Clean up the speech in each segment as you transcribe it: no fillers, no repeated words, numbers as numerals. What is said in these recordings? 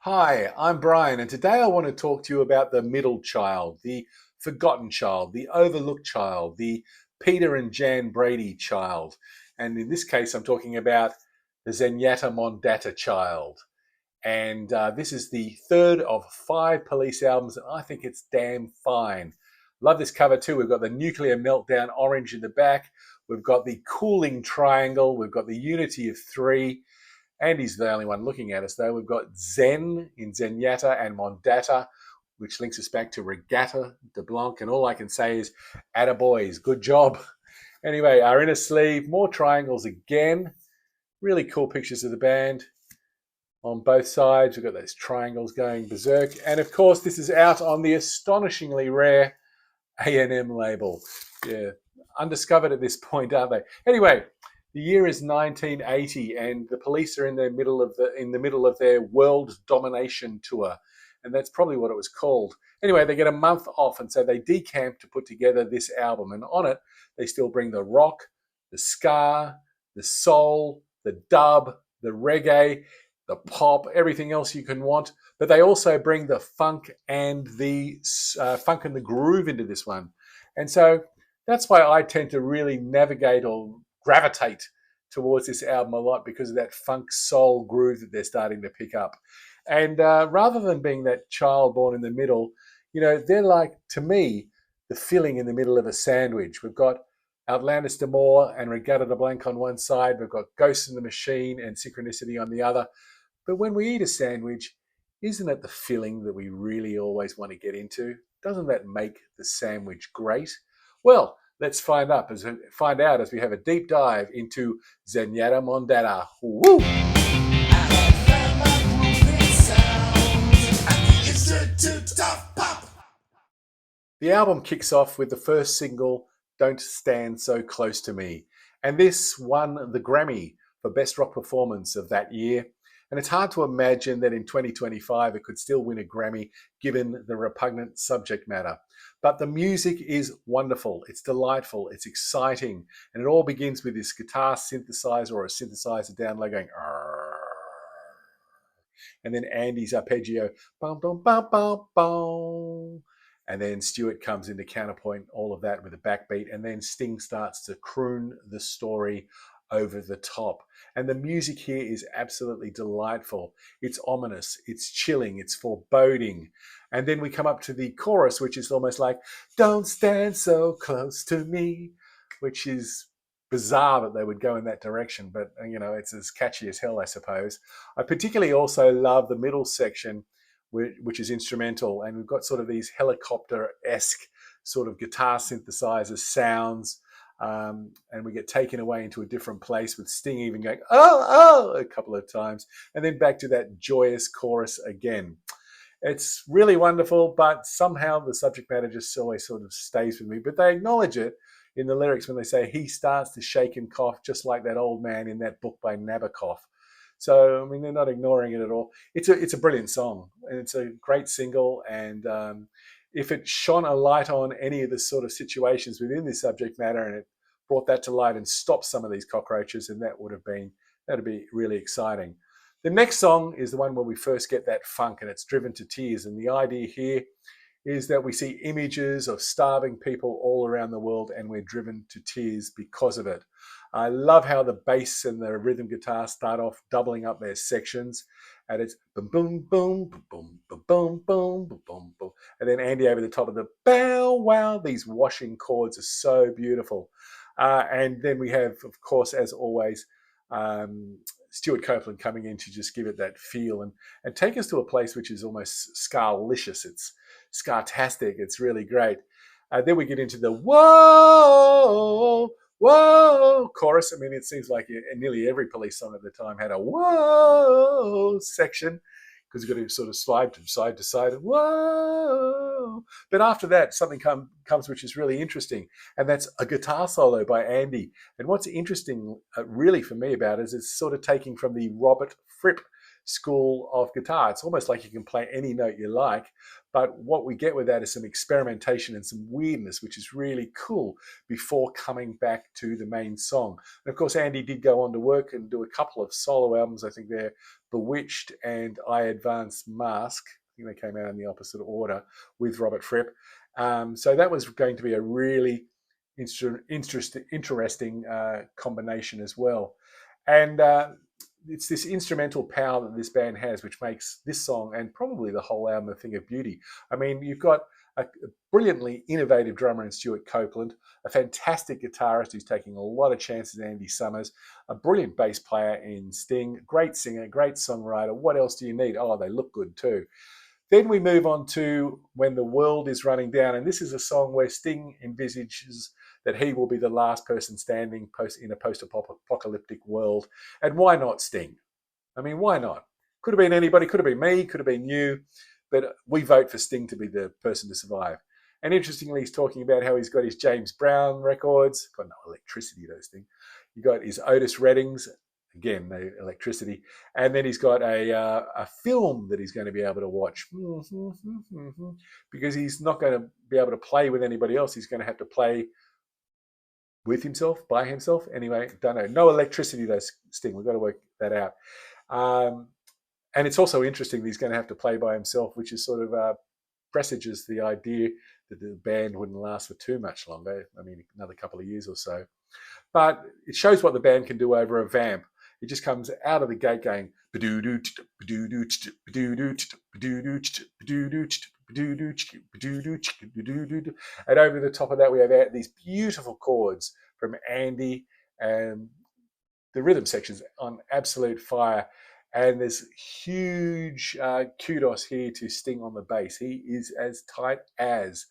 Hi, I'm Brian, and today I want to talk to you about the middle child, the forgotten child, the overlooked child, the Peter and Jan Brady child. And in this case, I'm talking about the Zenyatta Mondatta child. And this is the third of 5 Police albums, and I think it's damn fine. Love this cover too. We've got the nuclear meltdown orange in the back. We've got the cooling triangle. We've got the unity of three. Andy's the only one looking at us, though. We've got Zen in Zenyatta and Mondatta, which links us back to Regatta de Blanc. And all I can say is, attaboys, good job. Anyway, our inner sleeve, more triangles again. Really cool pictures of the band on both sides. We've got those triangles going berserk. And of course, this is out on the astonishingly rare A&M label. Yeah, undiscovered at this point, aren't they? Anyway, the year is 1980, and the Police are in the middle of their world domination tour, and that's probably what it was called. Anyway, they get a month off, and so they decamp to put together this album. And on it, they still bring the rock, the ska, the soul, the dub, the reggae, the pop, everything else you can want. But they also bring the funk and the groove into this one, and so that's why I tend to really navigate or gravitate towards this album a lot, because of that funk soul groove that they're starting to pick up. And rather than being that child born in the middle, they're like, to me, the filling in the middle of a sandwich. We've got Outlandish d'Amour and Regatta de Blanc on one side. We've got Ghost in the Machine and Synchronicity on the other. But when we eat a sandwich, isn't it the filling that we really always want to get into? Doesn't that make the sandwich great? Well, let's find out as we have a deep dive into Zenyatta Mondatta. Woo! The album kicks off with the first single, Don't Stand So Close to Me. And this won the Grammy for Best Rock Performance of that year. And it's hard to imagine that in 2025 it could still win a Grammy given the repugnant subject matter. But the music is wonderful, it's delightful, it's exciting, and it all begins with this guitar synthesizer or a synthesizer down low going, "Arr." And then Andy's arpeggio, bum, bum, bum, bum, bum. And then Stewart comes in to counterpoint all of that with a backbeat, and then Sting starts to croon the story over the top. And the music here is absolutely delightful. It's ominous, it's chilling, it's foreboding. And then we come up to the chorus, which is almost like, "Don't stand so close to me," which is bizarre that they would go in that direction, but it's as catchy as hell, I suppose. I particularly also love the middle section, which is instrumental, and we've got sort of these helicopter-esque sort of guitar synthesizer sounds, and we get taken away into a different place with Sting even going, "Oh, oh," a couple of times, and then back to that joyous chorus again. It's really wonderful, but somehow the subject matter just always sort of stays with me. But they acknowledge it in the lyrics when they say, "He starts to shake and cough just like that old man in that book by Nabokov." So, I mean, they're not ignoring it at all. It's a brilliant song, and it's a great single. And if it shone a light on any of the sort of situations within this subject matter, and it brought that to light and stopped some of these cockroaches, then that'd be really exciting. The next song is the one where we first get that funk, and it's driven to tears. And the idea here is that we see images of starving people all around the world, and we're driven to tears because of it. I love how the bass and the rhythm guitar start off doubling up their sections, and it's boom, boom, boom, boom, boom, boom, boom, boom, boom, boom, and then Andy over the top of the bow wow. These washing chords are so beautiful, and then we have, of course, as always, Stewart Copeland coming in to just give it that feel and take us to a place which is almost Scar-licious. It's Scar-tastic. It's really great. Then we get into the whoa, whoa chorus. I mean, it seems like nearly every Police song at the time had a whoa section, because you've got to sort of slide from side to side. Whoa! But after that, something comes which is really interesting, and that's a guitar solo by Andy. And what's interesting, really, for me about it is it's sort of taking from the Robert Fripp school of guitar. It's almost like you can play any note you like, but what we get with that is some experimentation and some weirdness, which is really cool before coming back to the main song. And of course, Andy did go on to work and do a couple of solo albums. I think they're Bewitched and I Advance Mask. I think they came out in the opposite order with Robert Fripp. So that was going to be a really interesting combination as well. And it's this instrumental power that this band has, which makes this song and probably the whole album a thing of beauty. I mean, you've got a brilliantly innovative drummer in Stewart Copeland, a fantastic guitarist who's taking a lot of chances, Andy Summers, a brilliant bass player in Sting, great singer, great songwriter. What else do you need? Oh, they look good too. Then we move on to When the World is Running Down, and this is a song where Sting envisages that he will be the last person standing in a post-apocalyptic world. And why not Sting? I mean, why not? Could have been anybody, could have been me, could have been you, but we vote for Sting to be the person to survive. And interestingly, he's talking about how he's got his James Brown records, got no electricity, those things. You got his Otis Reddings, again, no electricity. And then he's got a film that he's going to be able to watch because he's not going to be able to play with anybody else. He's going to have to play with himself, by himself. Anyway, don't know. No electricity, though, Sting. We've got to work that out. And it's also interesting that he's going to have to play by himself, which is sort of presages the idea that the band wouldn't last for too much longer. I mean, another couple of years or so. But it shows what the band can do over a vamp. It just comes out of the gate going, and over the top of that we have these beautiful chords from Andy, and the rhythm section's on absolute fire. And there's huge kudos here to Sting on the bass. He is as tight as.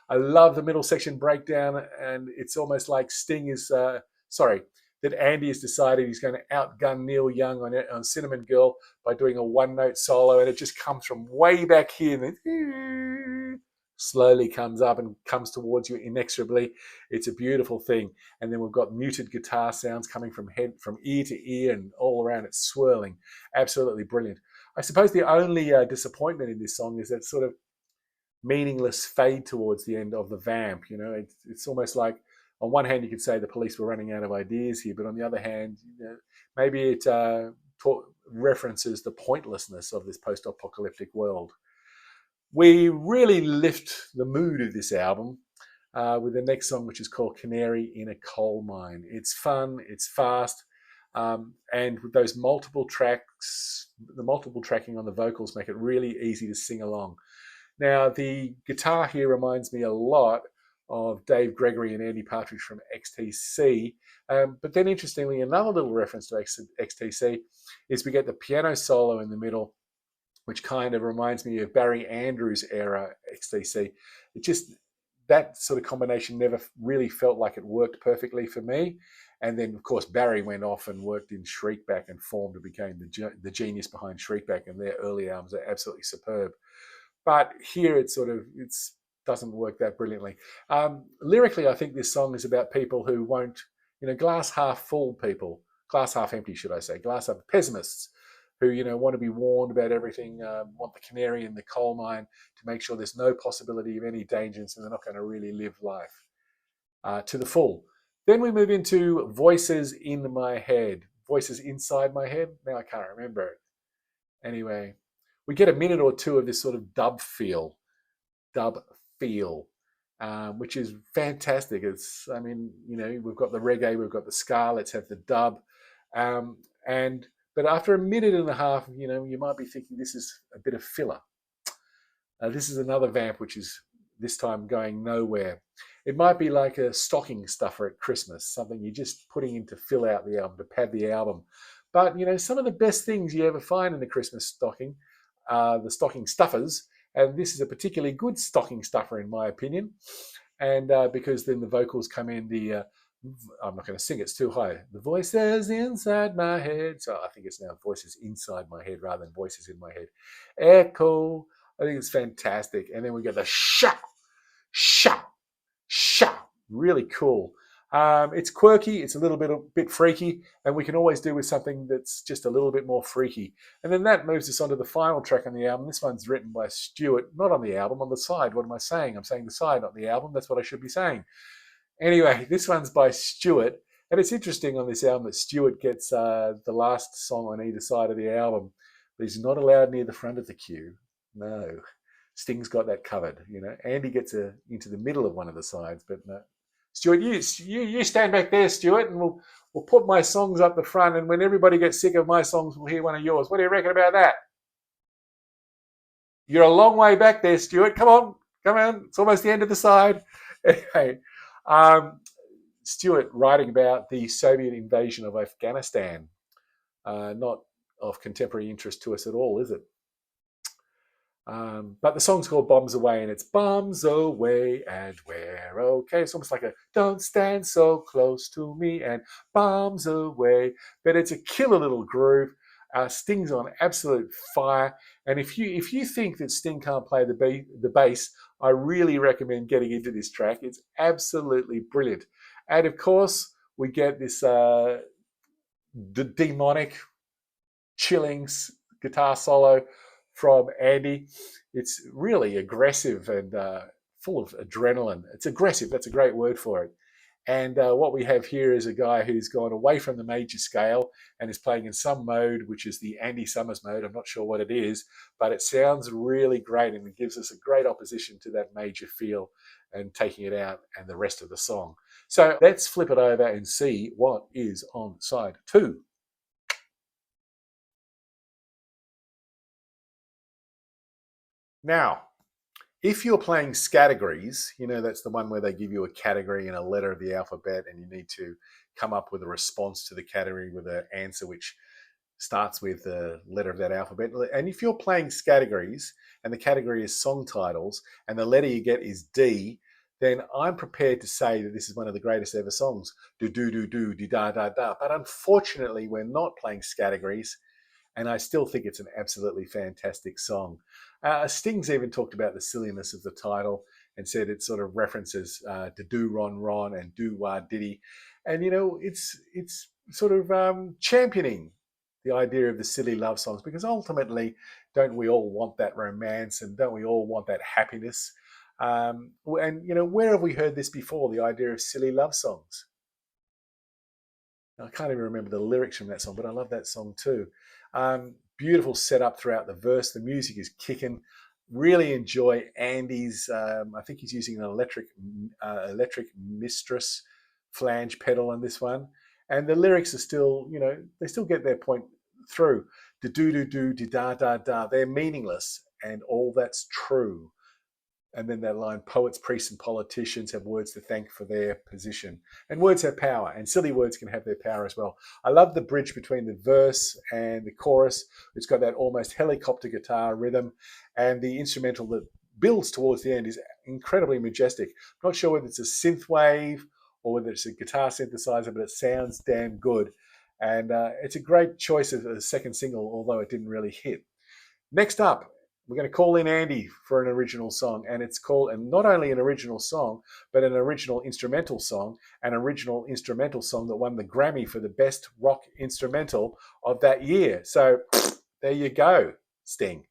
I love the middle section breakdown, and it's almost like Sting is, that Andy has decided he's going to outgun Neil Young on Cinnamon Girl by doing a one-note solo, and it just comes from way back here, and then slowly comes up and comes towards you inexorably. It's a beautiful thing. And then we've got muted guitar sounds coming from ear to ear and all around it, swirling. Absolutely brilliant. I suppose the only disappointment in this song is that sort of meaningless fade towards the end of the vamp. You know, it's almost like, on one hand, you could say the Police were running out of ideas here, but on the other hand, maybe it references the pointlessness of this post-apocalyptic world. We really lift the mood of this album with the next song, which is called Canary in a Coalmine. It's fun, it's fast, and with those multiple tracks, the multiple tracking on the vocals make it really easy to sing along. Now, the guitar here reminds me a lot of Dave Gregory and Andy Partridge from XTC. But then, interestingly, another little reference to XTC is we get the piano solo in the middle, which kind of reminds me of Barry Andrews era XTC. It just, that sort of combination never really felt like it worked perfectly for me. And then, of course, Barry went off and worked in Shriekback and formed and became the genius behind Shriekback, and their early albums are absolutely superb. But here it doesn't work that brilliantly. Lyrically, I think this song is about people who won't, glass half full people, glass half empty, should I say, glass half pessimists who, want to be warned about everything, want the canary in the coal mine to make sure there's no possibility of any danger, so they're not going to really live life to the full. Then we move into Voices in My Head. Voices inside my head? Now I can't remember it. Anyway, we get a minute or two of this sort of dub feel, which is fantastic. We've got the reggae, we've got the ska, let's have the dub. But after a minute and a half, you might be thinking this is a bit of filler. This is another vamp, which is this time going nowhere. It might be like a stocking stuffer at Christmas, something you're just putting in to fill out the album, to pad the album. But, some of the best things you ever find in the Christmas stocking, the stocking stuffers, and this is a particularly good stocking stuffer in my opinion. And because then the vocals come in, I'm not going to sing, it's too high. The voices inside my head. So I think it's now voices inside my head rather than voices in my head. Echo. I think it's fantastic. And then we get the shout. Really cool. It's quirky, it's a bit freaky, and we can always do with something that's just a little bit more freaky. And then that moves us on to the final track on the album. This one's written by Stewart, not on the album, on the side. What am I saying? I'm saying the side, not the album. That's what I should be saying. Anyway, this one's by Stewart, and it's interesting on this album that Stewart gets the last song on either side of the album, but he's not allowed near the front of the queue. No, Sting's got that covered. Andy gets into the middle of one of the sides, but no. Stewart, you stand back there, Stewart, and we'll put my songs up the front, and when everybody gets sick of my songs, we'll hear one of yours. What do you reckon about that? You're a long way back there, Stewart. Come on. It's almost the end of the side. Anyway, um, Stewart writing about the Soviet invasion of Afghanistan. Not of contemporary interest to us at all, is it? But the song's called Bombs Away, and it's bombs away and we're okay. It's almost like a don't stand so close to me and bombs away. But it's a killer little groove. Sting's on absolute fire. And if you think that Sting can't play the bass, I really recommend getting into this track. It's absolutely brilliant. And of course, we get this demonic, chilling guitar solo from Andy. It's really aggressive and full of adrenaline. It's aggressive. That's a great word for it. And what we have here is a guy who's gone away from the major scale and is playing in some mode, which is the Andy Summers mode. I'm not sure what it is, but it sounds really great and it gives us a great opposition to that major feel and taking it out and the rest of the song. So let's flip it over and see what is on side 2. Now, if you're playing categories, that's the one where they give you a category and a letter of the alphabet, and you need to come up with a response to the category with an answer which starts with the letter of that alphabet. And if you're playing categories and the category is song titles and the letter you get is D, then I'm prepared to say that this is one of the greatest ever songs. Do do do do di da da da. But unfortunately, we're not playing categories, and I still think it's an absolutely fantastic song. Sting's even talked about the silliness of the title and said it sort of references to Do Ron Ron and Do Wah Diddy. And, it's sort of championing the idea of the silly love songs, because ultimately, don't we all want that romance and don't we all want that happiness? And, where have we heard this before, the idea of silly love songs? I can't even remember the lyrics from that song, but I love that song too. Beautiful setup throughout the verse. The music is kicking. Really enjoy Andy's. I think he's using an electric mistress flange pedal on this one, and the lyrics are still, they still get their point through. The do do do di da da da. They're meaningless, and all that's true. And then that line, poets, priests, and politicians have words to thank for their position. And words have power, and silly words can have their power as well. I love the bridge between the verse and the chorus. It's got that almost helicopter guitar rhythm, and the instrumental that builds towards the end is incredibly majestic. I'm not sure whether it's a synth wave or whether it's a guitar synthesizer, but it sounds damn good. And it's a great choice as a second single, although it didn't really hit. Next up, we're going to call in Andy for an original song, and it's called, and not only an original song, but an original instrumental song, that won the Grammy for the best rock instrumental of that year. So there you go, Sting.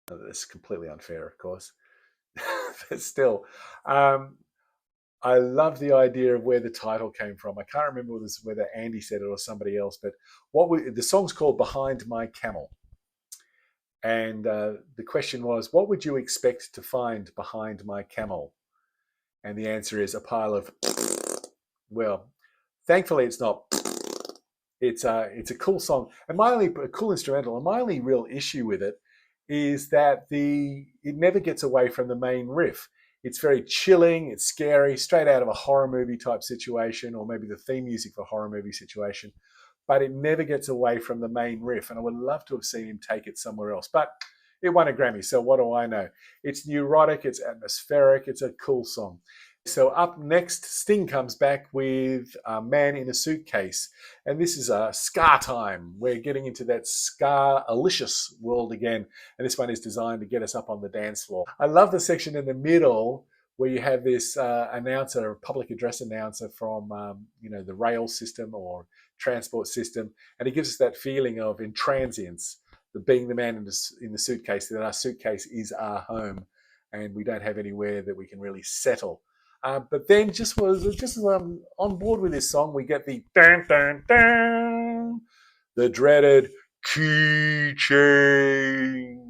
That's completely unfair, of course, but still, I love the idea of where the title came from. I can't remember whether Andy said it or somebody else, but the song's called Behind My Camel. And the question was, what would you expect to find behind my camel? And the answer is a pile of, well, thankfully it's not. It's a cool song. And a cool instrumental. And my only real issue with it is that it never gets away from the main riff. It's very chilling, it's scary, straight out of a horror movie type situation, or maybe the theme music for a horror movie situation. But it never gets away from the main riff. And I would love to have seen him take it somewhere else. But it won a Grammy, so what do I know? It's neurotic, it's atmospheric, it's a cool song. So up next, Sting comes back with Man in a Suitcase. And this is a ska time. We're getting into that ska-alicious world again. And this one is designed to get us up on the dance floor. I love the section in the middle where you have this announcer, a public address announcer from the rail system or transport system, and he gives us that feeling of intransience, the being the man in the suitcase, that our suitcase is our home, and we don't have anywhere that we can really settle. But then, just as I'm on board with this song, we get the dun dun dun, the dreaded key change.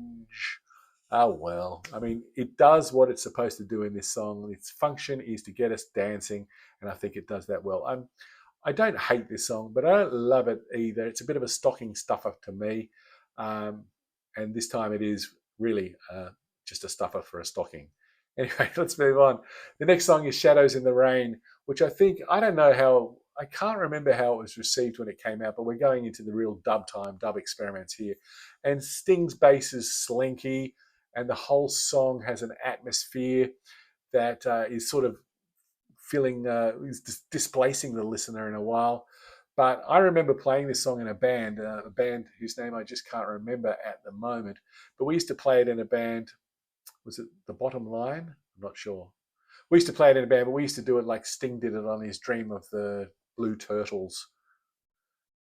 Oh well, I mean, it does what it's supposed to do in this song. Its function is to get us dancing, and I think it does that well. I don't hate this song, but I don't love it either. It's a bit of a stocking stuffer to me, um, and this time it is really just a stuffer for a stocking. Anyway, let's move on. The next song is "Shadows in the Rain," which I don't know how. I can't remember how it was received when it came out, but we're going into the real dub experiments here. And Sting's bass is slinky, and the whole song has an atmosphere that is sort of is displacing the listener in a while. But I remember playing this song in a band whose name I just can't remember at the moment. But we used to play it in a band. Was it The Bottom Line? I'm not sure. We used to play it in a band, but we used to do it like Sting did it on his Dream of the Blue Turtles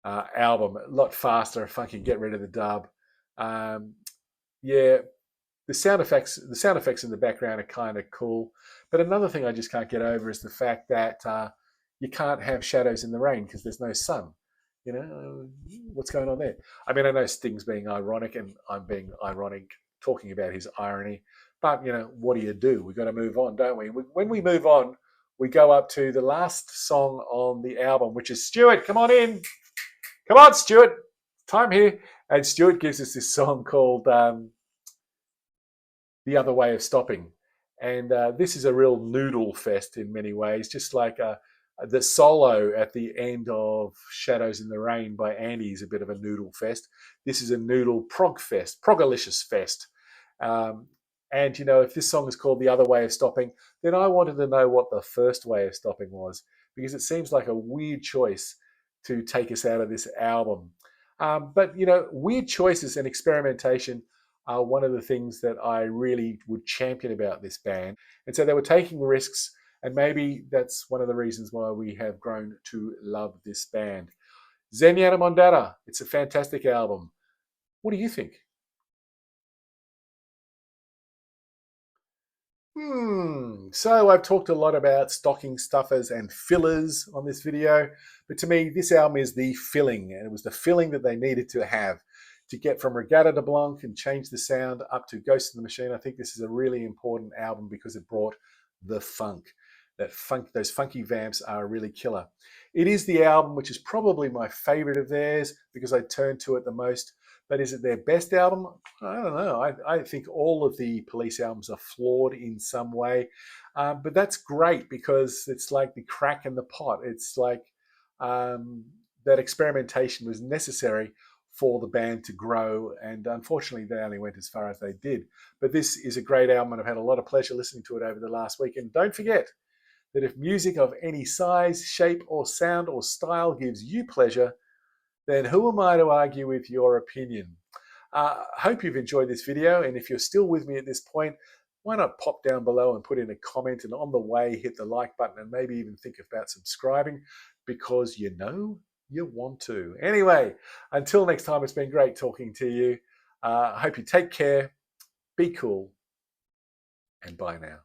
album. A lot faster, funky, get rid of the dub. Um, yeah, the sound effects in the background are kind of cool. But another thing I just can't get over is the fact that you can't have shadows in the rain because there's no sun. What's going on there? I mean, I know Sting's being ironic, and I'm being ironic talking about his irony. But what do? We've got to move on, don't we? When we move on, we go up to the last song on the album, which is Stewart. Come on in, come on, Stewart. Time here, and Stewart gives us this song called The Other Way of Stopping. And this is a real noodle fest in many ways, just like the solo at the end of Shadows in the Rain by Andy is a bit of a noodle fest. This is a noodle prog fest, progalicious fest. Um, and, if this song is called The Other Way of Stopping, then I wanted to know what the first way of stopping was, because it seems like a weird choice to take us out of this album. But, weird choices and experimentation are one of the things that I really would champion about this band. And so they were taking risks, and maybe that's one of the reasons why we have grown to love this band. Zenyatta Mondatta, it's a fantastic album. What do you think? So I've talked a lot about stocking stuffers and fillers on this video, but to me, this album is the filling, and it was the filling that they needed to have to get from Regatta de Blanc and change the sound up to Ghost in the Machine. I think this is a really important album because it brought the funk. Those funky vamps are really killer. It is the album which is probably my favorite of theirs because I turn to it the most. But is it their best album? I don't know. I think all of the Police albums are flawed in some way. But that's great because it's like the crack in the pot. It's like that experimentation was necessary for the band to grow. And unfortunately, they only went as far as they did. But this is a great album, and I've had a lot of pleasure listening to it over the last week. And don't forget that if music of any size, shape, or sound or style gives you pleasure, then who am I to argue with your opinion? Hope you've enjoyed this video, and if you're still with me at this point, why not pop down below and put in a comment, and on the way hit the like button and maybe even think about subscribing, because you want to. Anyway, until next time, it's been great talking to you. I hope you take care, be cool, and bye now.